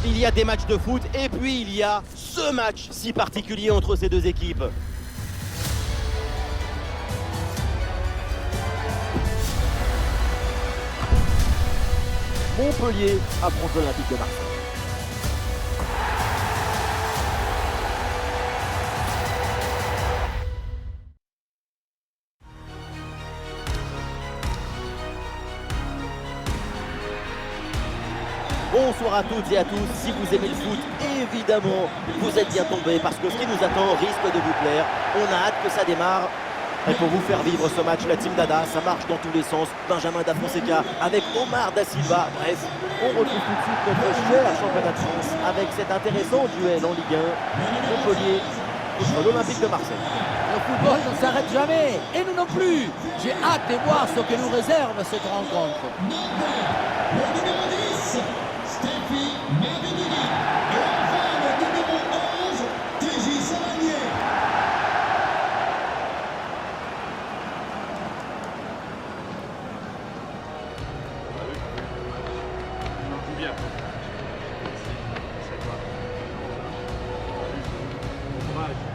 Il y a des matchs de foot et puis il y a ce match si particulier entre ces deux équipes. Montpellier affronte l'Olympique de Marseille. Bonsoir à toutes et à tous, si vous aimez le foot, évidemment, vous êtes bien tombés parce que ce qui nous attend risque de vous plaire. On a hâte que ça démarre. Et pour vous faire vivre ce match, la Team Dada, ça marche dans tous les sens. Benjamin Da Fonseca avec Omar Da Silva. Bref, on retrouve tout de suite notre cher championnat de France avec cet intéressant duel en Ligue 1. Montpellier contre l'Olympique de Marseille. Le football ne s'arrête jamais, et nous non plus. J'ai hâte de voir ce que nous réserve cette rencontre.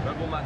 Un bon match.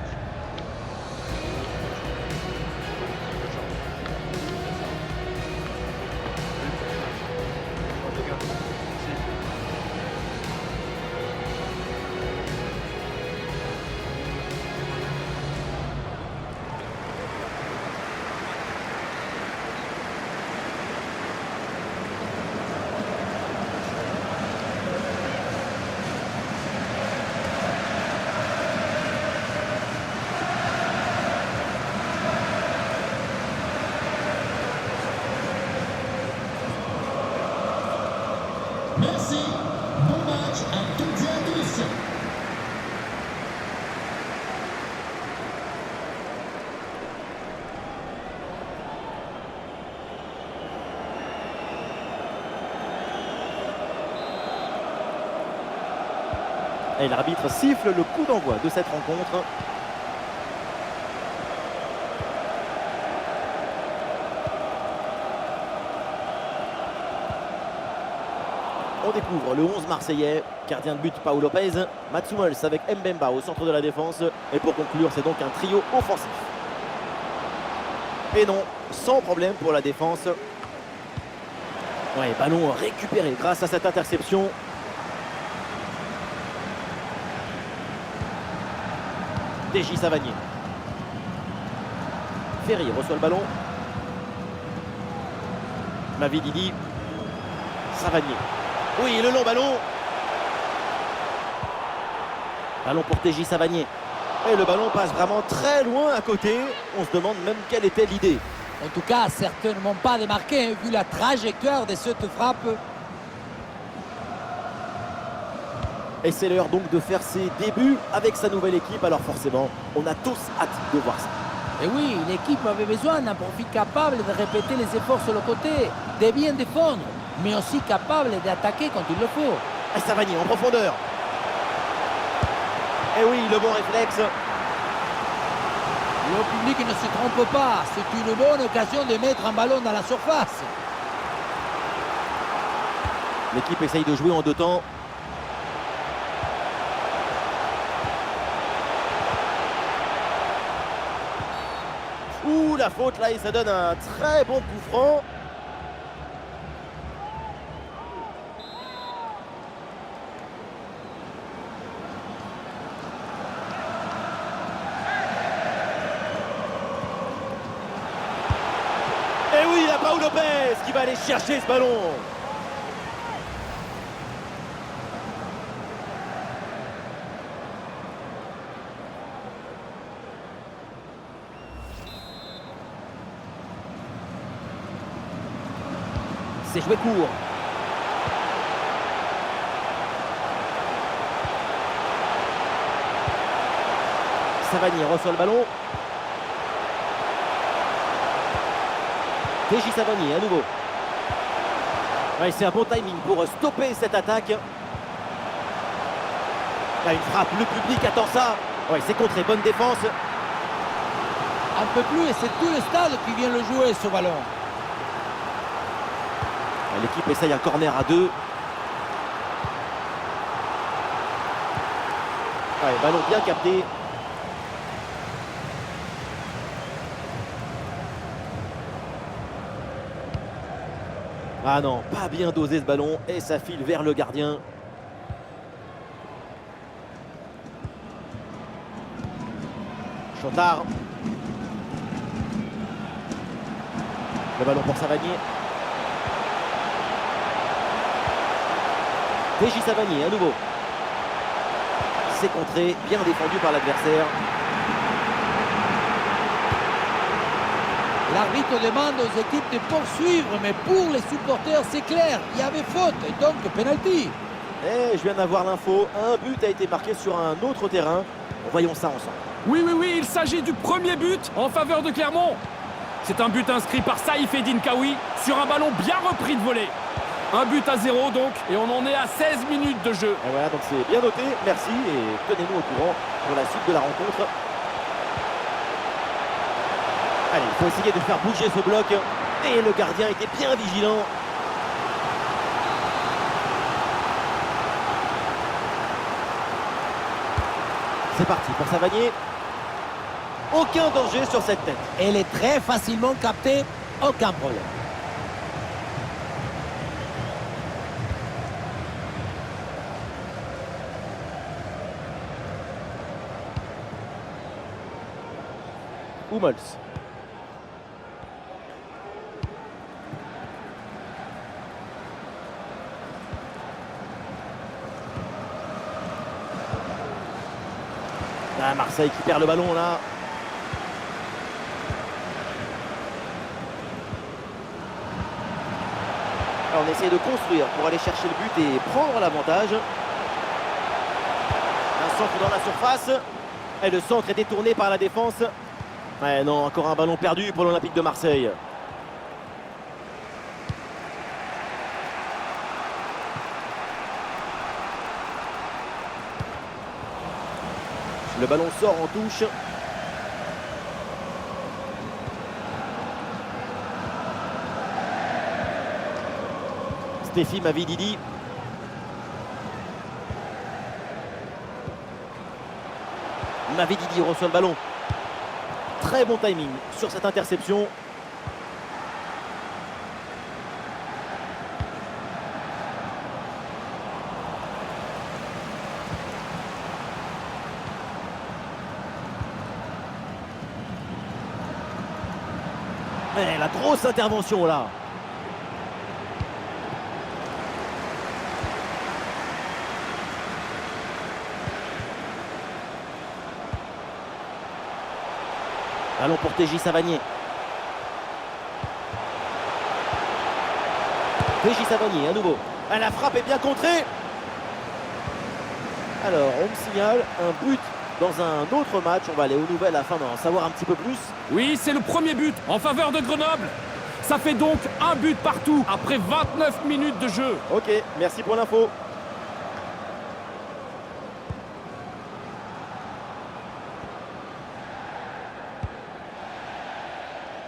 Merci, bon match à toutes et à tous. Et l'arbitre siffle le coup d'envoi de cette rencontre. On découvre le 11 marseillais, gardien de but Pau Lopez, Mats Hummels avec Mbemba au centre de la défense. Et pour conclure, c'est donc un trio offensif. Et non, sans problème pour la défense. Ouais, ballon récupéré grâce à cette interception. DJ Savanier. Ferry reçoit le ballon. Mavididi. Savanier. Oui, le long ballon. Ballon pour TJ Savanier. Et le ballon passe vraiment très loin à côté. On se demande même quelle était l'idée. En tout cas, certainement pas démarqué, vu la trajectoire de cette frappe. Et c'est l'heure donc de faire ses débuts avec sa nouvelle équipe. Alors forcément, on a tous hâte de voir ça. Et oui, l'équipe avait besoin d'un profil capable de répéter les efforts sur le côté, de bien défendre, mais aussi capable d'attaquer quand il le faut. Et Savanier en profondeur. Et oui, le bon réflexe. Le public ne se trompe pas, c'est une bonne occasion de mettre un ballon dans la surface. L'équipe essaye de jouer en deux temps. Ouh, la faute là, et ça donne un très bon coup franc. Raúl Lopez qui va aller chercher ce ballon. C'est joué court. Savani reçoit le ballon. TJ Savani à nouveau. Ouais, c'est un bon timing pour stopper cette attaque. Là, une frappe, le public attend ça. Ouais, c'est contré, bonne défense. Un peu plus et c'est tout le stade qui vient le jouer ce ballon. L'équipe essaye un corner à 2. Ouais, ballon bien capté. Ah non, pas bien dosé ce ballon et ça file vers le gardien. Chotard. Le ballon pour Savani. TJ Savani à nouveau. C'est contré, bien défendu par l'adversaire. L'arbitre demande aux équipes de poursuivre, mais pour les supporters, c'est clair, il y avait faute et donc penalty. Et je viens d'avoir l'info, un but a été marqué sur un autre terrain. Voyons ça ensemble. Oui, il s'agit du premier but en faveur de Clermont. C'est un but inscrit par Saïf Eddine Kaoui sur un ballon bien repris de volée. Un but à 0 donc, et on en est à 16 minutes de jeu. Et voilà, donc c'est bien noté, merci, et tenez-nous au courant pour la suite de la rencontre. Allez, il faut essayer de faire bouger ce bloc, et le gardien était bien vigilant. C'est parti pour Savanier. Aucun danger sur cette tête. Elle est très facilement captée, aucun problème. Hummels. Ah, Marseille qui perd le ballon là. Alors, on essaie de construire pour aller chercher le but et prendre l'avantage. Un centre dans la surface. Et le centre est détourné par la défense. Ouais, non, encore un ballon perdu pour l'Olympique de Marseille. Le ballon sort en touche. Stéphie Mavididi. Mavididi reçoit le ballon. Très bon timing sur cette interception. Et la grosse intervention là. Ballon pour TJ Savanier. TJ Savanier à nouveau. La frappe est bien contrée. Alors on me signale un but dans un autre match. On va aller aux nouvelles afin d'en savoir un petit peu plus. Oui, c'est le premier but en faveur de Grenoble. Ça fait donc un but partout après 29 minutes de jeu. Ok, merci pour l'info.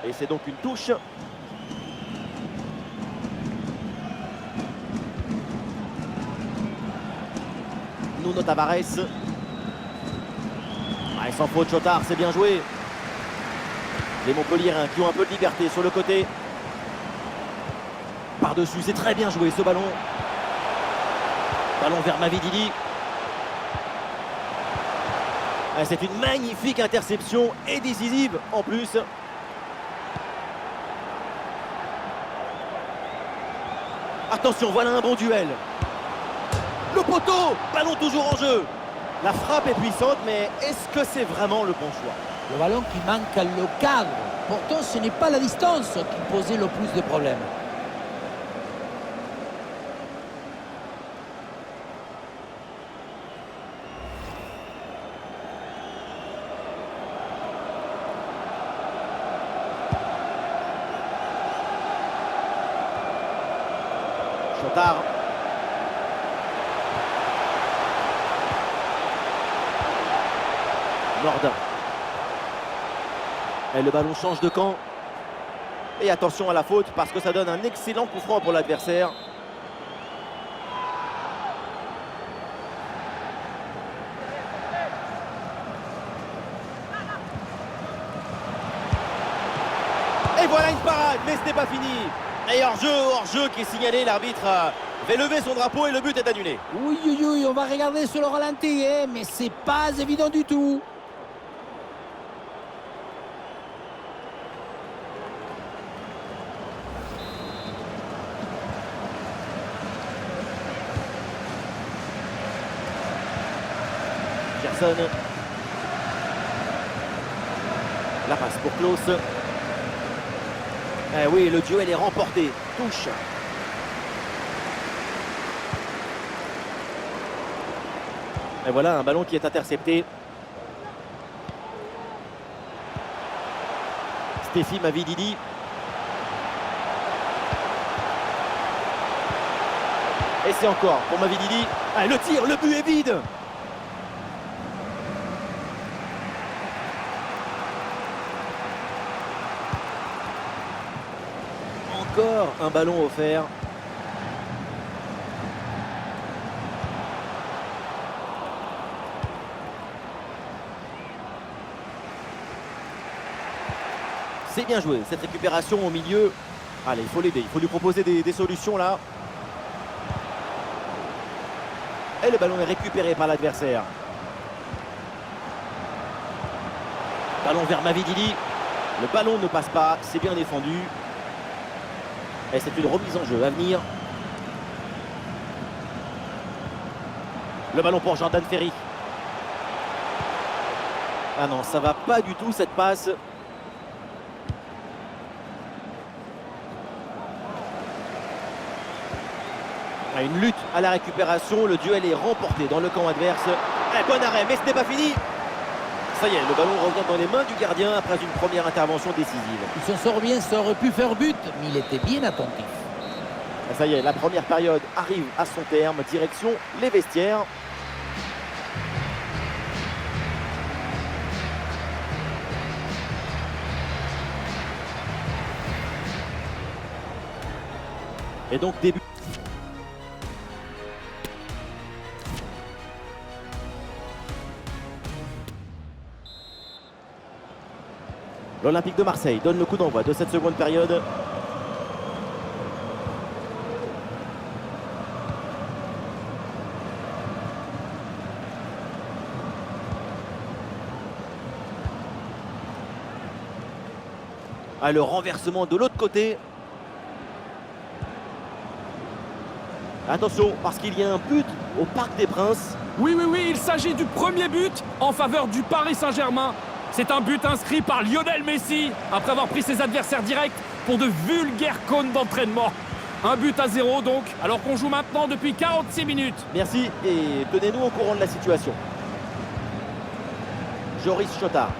Et c'est donc une touche. Nuno Tavares. Ah, sans faute, Chotard, c'est bien joué. Les Montpelliérains qui ont un peu de liberté sur le côté. Par-dessus, c'est très bien joué ce ballon. Ballon vers Mavididi. Ah, c'est une magnifique interception et décisive en plus. Attention, voilà un bon duel. Le poteau, ballon toujours en jeu. La frappe est puissante, mais est-ce que c'est vraiment le bon choix? Le ballon qui manque le cadre. Pourtant, ce n'est pas la distance qui posait le plus de problèmes. Chotard. Nordin. Et le ballon change de camp. Et attention à la faute parce que ça donne un excellent coup franc pour l'adversaire. Et voilà une parade, mais ce n'est pas fini. Et hors-jeu qui est signalé, l'arbitre fait lever son drapeau et le but est annulé. Oui, oui, oui, on va regarder sur le ralenti, hein, mais c'est pas évident du tout. Gerson. La passe pour Klaus. Eh oui, le duel est remporté. Touche. Et voilà un ballon qui est intercepté. Stéphie Mavididi. Et c'est encore pour Mavididi. Ah, le tir, le but est vide. Encore un ballon offert. C'est bien joué, cette récupération au milieu. Allez, il faut l'aider, il faut lui proposer des solutions là. Et le ballon est récupéré par l'adversaire. Ballon vers Mavididi. Le ballon ne passe pas, c'est bien défendu. Et c'est une remise en jeu à venir. Le ballon pour Jordan Ferry. Ah non, ça va pas du tout cette passe. Ah, une lutte à la récupération. Le duel est remporté dans le camp adverse. Eh, bon arrêt, mais ce n'est pas fini. Ça y est, le ballon revient dans les mains du gardien après une première intervention décisive. Il s'en sort bien, ça aurait pu faire but, mais il était bien attentif. Ça y est, la première période arrive à son terme. Direction les vestiaires. Et donc début. L'Olympique de Marseille donne le coup d'envoi de cette seconde période. Ah, le renversement de l'autre côté. Attention, parce qu'il y a un but au Parc des Princes. Oui, oui, oui, il s'agit du premier but en faveur du Paris Saint-Germain. C'est un but inscrit par Lionel Messi après avoir pris ses adversaires directs pour de vulgaires cônes d'entraînement. Un but à 0 donc, alors qu'on joue maintenant depuis 46 minutes. Merci et tenez-nous au courant de la situation. Joris Chotard.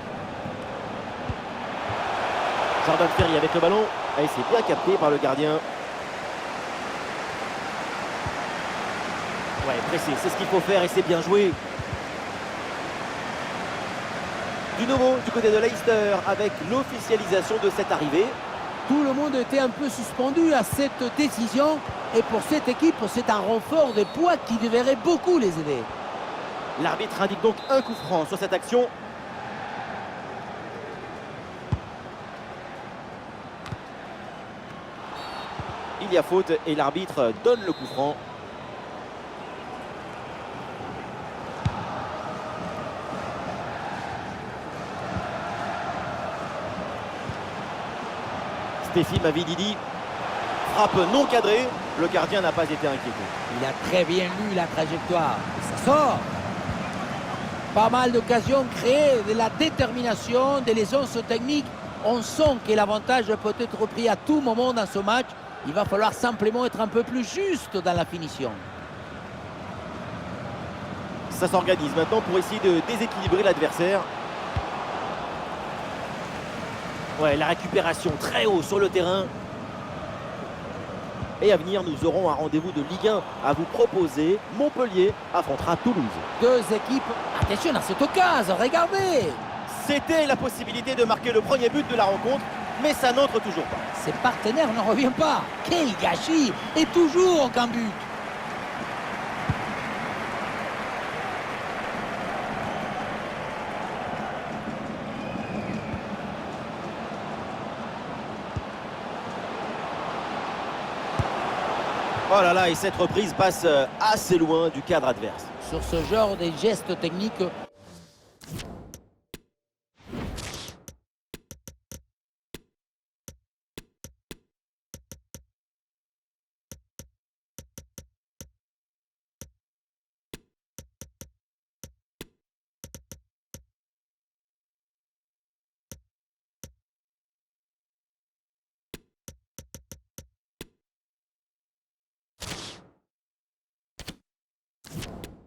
Jordan Ferry avec le ballon. Et c'est bien capté par le gardien. Ouais, pressé, c'est ce qu'il faut faire et c'est bien joué. Du nouveau du côté de Leicester avec l'officialisation de cette arrivée. Tout le monde était un peu suspendu à cette décision. Et pour cette équipe, c'est un renfort de poids qui devrait beaucoup les aider. L'arbitre indique donc un coup franc sur cette action. Il y a faute et l'arbitre donne le coup franc. Stéphie Mavididi. Frappe non cadrée, le gardien n'a pas été inquiété. Il a très bien lu la trajectoire. Et ça sort. Pas mal d'occasions créées, de la détermination, de l'aisance technique. On sent que l'avantage peut être pris à tout moment dans ce match. Il va falloir simplement être un peu plus juste dans la finition. Ça s'organise maintenant pour essayer de déséquilibrer l'adversaire. Ouais, la récupération très haut sur le terrain. Et à venir, nous aurons un rendez-vous de Ligue 1 à vous proposer. Montpellier affrontera Toulouse. Deux équipes. Attention à cette occasion, regardez. C'était la possibilité de marquer le premier but de la rencontre, mais ça n'entre toujours pas. Ses partenaires ne reviennent pas. Quel gâchis. Et toujours aucun but. Oh là là, et cette reprise passe assez loin du cadre adverse. Sur ce genre de gestes techniques,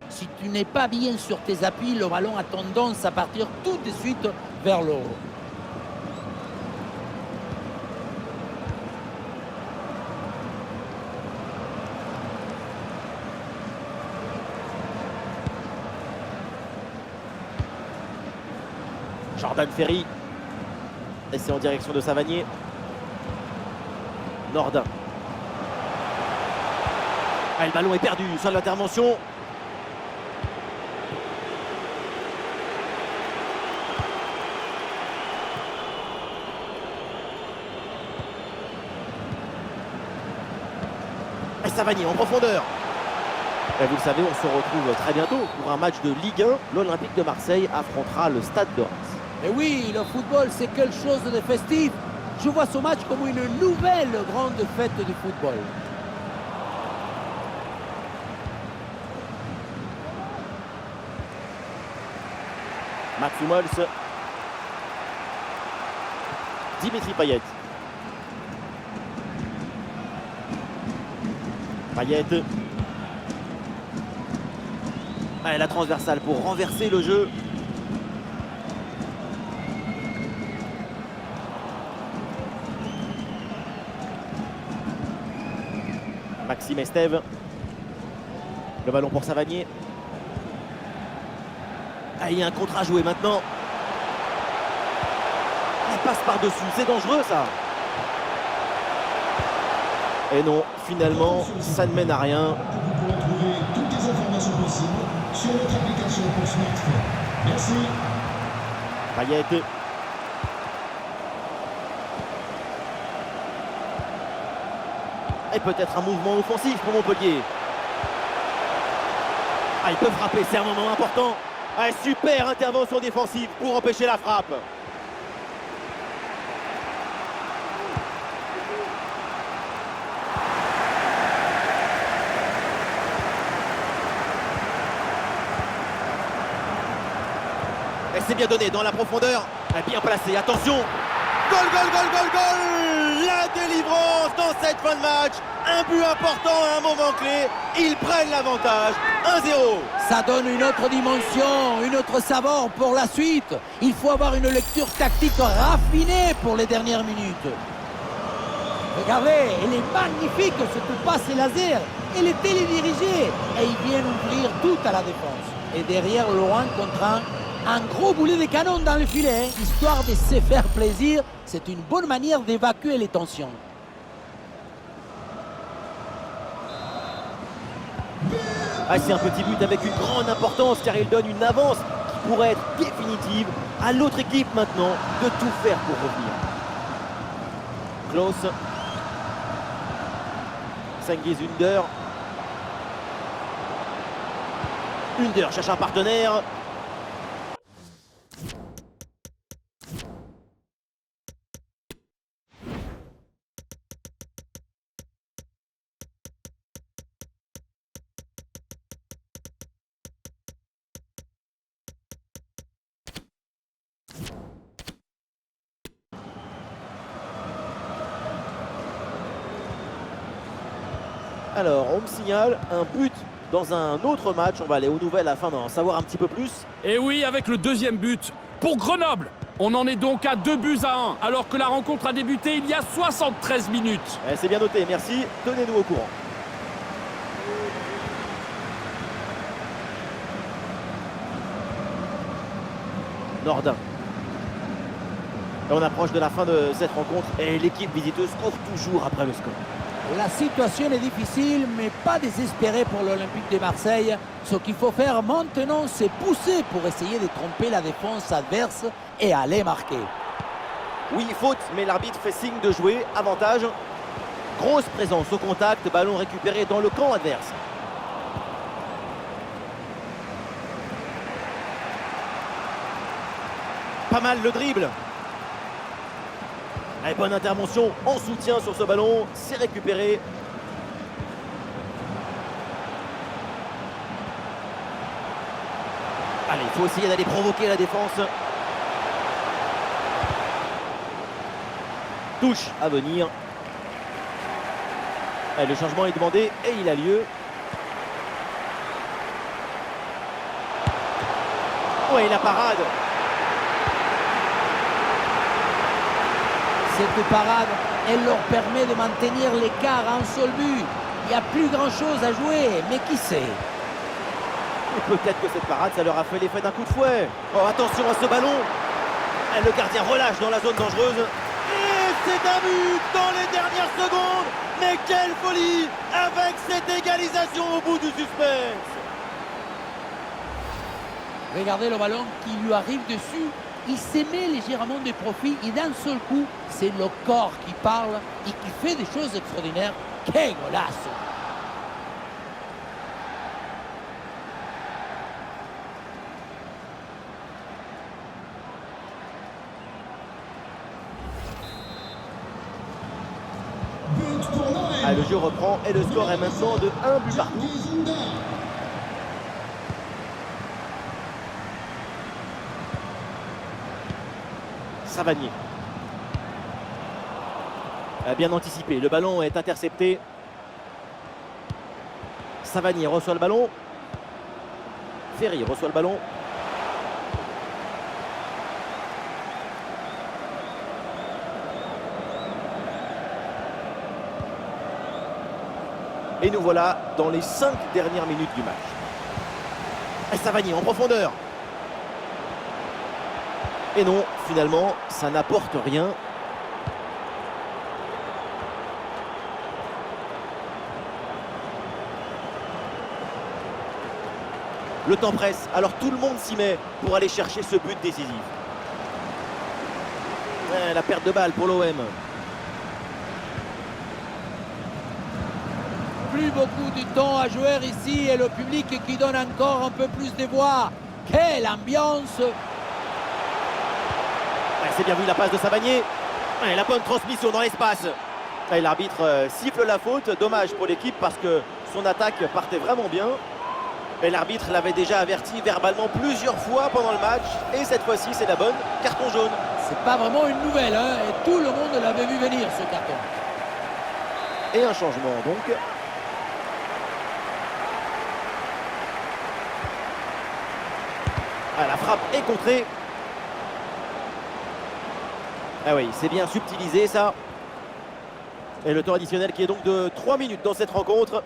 si tu n'es pas bien sur tes appuis, le ballon a tendance à partir tout de suite vers le haut. Jordan Ferry. Et c'est en direction de Savanier. Nordin. Ah, le ballon est perdu sur l'intervention. Et Savanier en profondeur. Et vous le savez, on se retrouve très bientôt pour un match de Ligue 1. L'Olympique de Marseille affrontera le Stade de Reims. Et oui, le football, c'est quelque chose de festif. Je vois ce match comme une nouvelle grande fête du football. Mats Hummels. Dimitri Payet. Payet. Allez, la transversale pour renverser le jeu. Maxime Estève. Le ballon pour Savanier. Ah, il y a un contre à jouer maintenant. Il passe par-dessus, c'est dangereux ça. Et non, finalement, ça ne mène à rien. Vous pourrez trouver toutes les informations possibles sur notre application pour smartphone. Merci. Payet. Et peut-être un mouvement offensif pour Montpellier. Ah, il peut frapper, c'est un moment important. Ah, super intervention défensive pour empêcher la frappe. Et c'est bien donné dans la profondeur. Bien placé, attention. Goal, goal, goal, goal, goal. La délivrance dans cette fin de match. Un but important à un moment clé. Ils prennent l'avantage. 1-0. Ça donne une autre dimension, une autre saveur pour la suite. Il faut avoir une lecture tactique raffinée pour les dernières minutes. Regardez, elle est magnifique cette passe laser. Elle est télédirigée et il vient ouvrir tout à la défense. Et derrière, loin contre un gros boulet de canon dans le filet, histoire de se faire plaisir. C'est une bonne manière d'évacuer les tensions. Ah, c'est un petit but avec une grande importance car il donne une avance qui pourrait être définitive. À l'autre équipe maintenant de tout faire pour revenir. Klaus. Cengiz Ünder. Ünder cherche un partenaire. Alors, on me signale un but dans un autre match. On va aller aux nouvelles afin d'en savoir un petit peu plus. Et oui, avec le deuxième but pour Grenoble. On en est donc à 2-1, alors que la rencontre a débuté il y a 73 minutes. C'est bien noté, merci. Tenez-nous au courant. Nordin. Et on approche de la fin de cette rencontre et l'équipe visiteuse court toujours après le score. La situation est difficile, mais pas désespérée pour l'Olympique de Marseille. Ce qu'il faut faire maintenant, c'est pousser pour essayer de tromper la défense adverse et aller marquer. Oui, faute, mais l'arbitre fait signe de jouer. Avantage. Grosse présence au contact, ballon récupéré dans le camp adverse. Pas mal le dribble. Allez, bonne intervention en soutien sur ce ballon. C'est récupéré. Allez, il faut essayer d'aller provoquer la défense. Touche à venir. Allez, le changement est demandé et il a lieu. Ouais, la parade. Cette parade, elle leur permet de maintenir l'écart à un seul but. Il n'y a plus grand-chose à jouer, mais qui sait? Et peut-être que cette parade, ça leur a fait l'effet d'un coup de fouet. Oh, attention à ce ballon. Et le gardien relâche dans la zone dangereuse. Et c'est un but dans les dernières secondes. Mais quelle folie avec cette égalisation au bout du suspense. Regardez le ballon qui lui arrive dessus. Il se met légèrement de profit et d'un seul coup, c'est le corps qui parle et qui fait des choses extraordinaires. Quel golasso! But pour l'OM. Ah, le jeu reprend et le score est maintenant de 1 but partout. Zunda. Savanier. Bien anticipé, le ballon est intercepté. Savanier reçoit le ballon. Ferry reçoit le ballon. Et nous voilà dans les 5 dernières minutes du match. Et Savanier en profondeur. Et non, finalement, ça n'apporte rien. Le temps presse, alors tout le monde s'y met pour aller chercher ce but décisif. La perte de balle pour l'OM. Plus beaucoup de temps à jouer ici et le public qui donne encore un peu plus de voix. Quelle ambiance! C'est bien vu la passe de Savanier. La bonne transmission dans l'espace. L'arbitre siffle la faute. Dommage pour l'équipe parce que son attaque partait vraiment bien. Et l'arbitre l'avait déjà averti verbalement plusieurs fois pendant le match. Et cette fois-ci, c'est la bonne. Carton jaune. C'est pas vraiment une nouvelle, hein, et tout le monde l'avait vu venir, ce carton. Et un changement donc. La frappe est contrée. Ah oui, c'est bien subtilisé ça. Et le temps additionnel qui est donc de 3 minutes dans cette rencontre.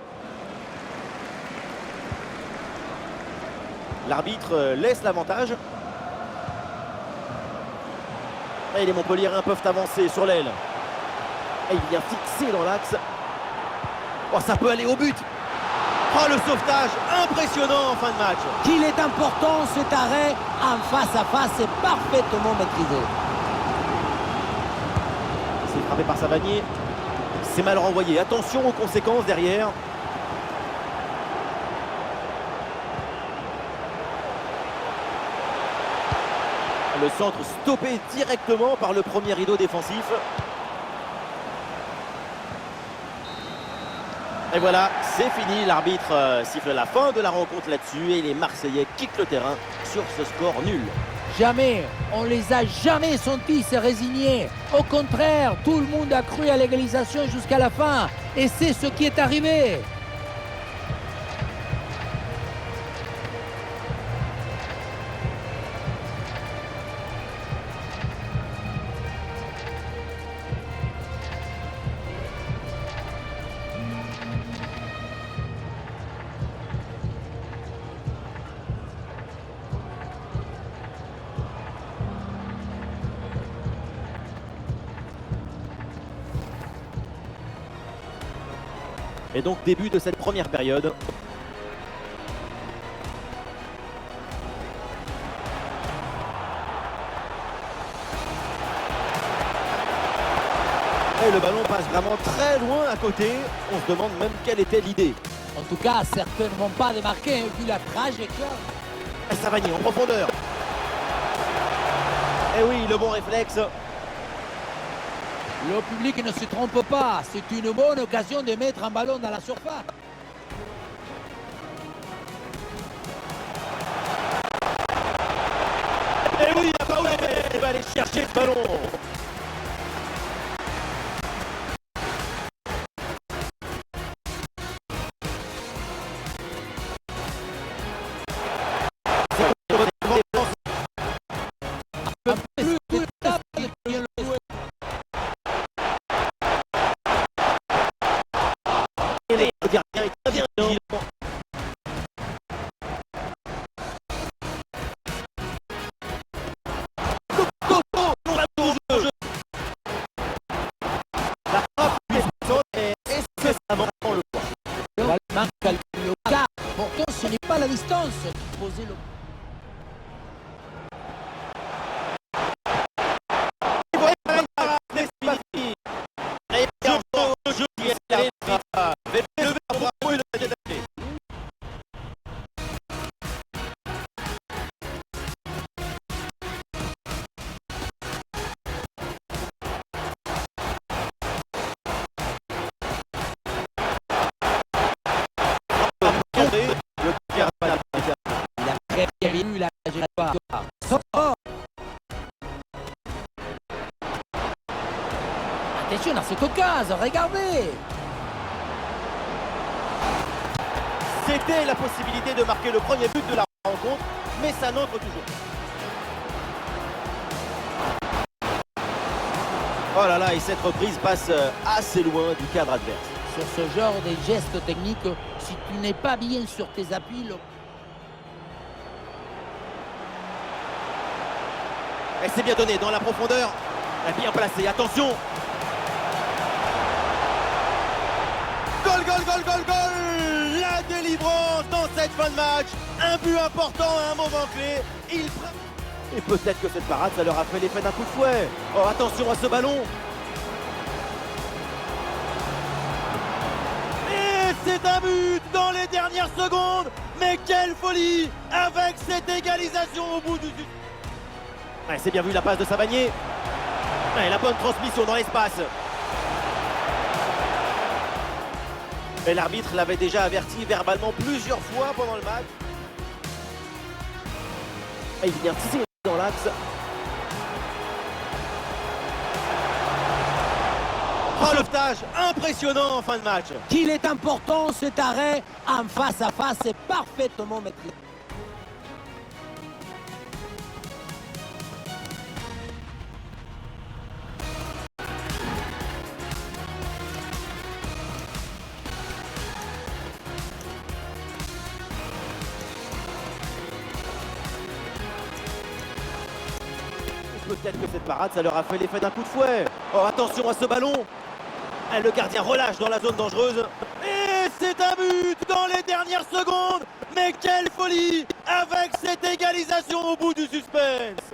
L'arbitre laisse l'avantage. Et les Montpelliérains peuvent avancer sur l'aile. Et il vient fixer dans l'axe. Oh, ça peut aller au but. Oh, le sauvetage impressionnant en fin de match. Qu'il est important cet arrêt en face à face est parfaitement maîtrisé. C'est frappé par Savanier. C'est mal renvoyé. Attention aux conséquences derrière. Le centre stoppé directement par le premier rideau défensif. Et voilà, c'est fini. L'arbitre siffle la fin de la rencontre là-dessus et les Marseillais quittent le terrain sur ce score nul. Jamais, on les a jamais sentis se résigner. Au contraire, tout le monde a cru à l'égalisation jusqu'à la fin. Et c'est ce qui est arrivé. Et donc début de cette première période. Et le ballon passe vraiment très loin à côté. On se demande même quelle était l'idée. En tout cas, certainement pas démarqué, vu la trajectoire. Et Savanier en profondeur. Et oui, le bon réflexe. Le public ne se trompe pas, c'est une bonne occasion de mettre un ballon dans la surface. Et oui, il va aller chercher ce ballon. Pourtant, ce n'est pas la distance. Posez le... Il a très bien vu la trajectoire. Attention à cette occasion, regardez. C'était la possibilité de marquer le premier but de la rencontre, mais ça n'entre toujours. Oh là là, et cette reprise passe assez loin du cadre adverse. Sur ce genre de gestes techniques, si tu n'es pas bien sur tes appuis, Et c'est bien donné dans la profondeur. Bien placé, attention. Goal, goal, goal, goal, goal. La délivrance dans cette fin de match. Un but important à un moment clé. Et peut-être que cette parade, ça leur a fait l'effet d'un coup de fouet. Oh, attention à ce ballon. Et c'est un but dans les dernières secondes. Mais quelle folie avec cette égalisation au bout du... Ouais, c'est bien vu la passe de Savanier. Ouais, la bonne transmission dans l'espace. Et l'arbitre l'avait déjà averti verbalement plusieurs fois pendant le match. Et il vient tirer dans l'axe. Oh, l'optage impressionnant en fin de match. qu'il est important cet arrêt en face à face, c'est parfaitement maîtrisé. Peut-être que cette parade, ça leur a fait l'effet d'un coup de fouet. Oh, attention à ce ballon. Et le gardien relâche dans la zone dangereuse. Et c'est un but dans les dernières secondes. Mais quelle folie avec cette égalisation au bout du suspense.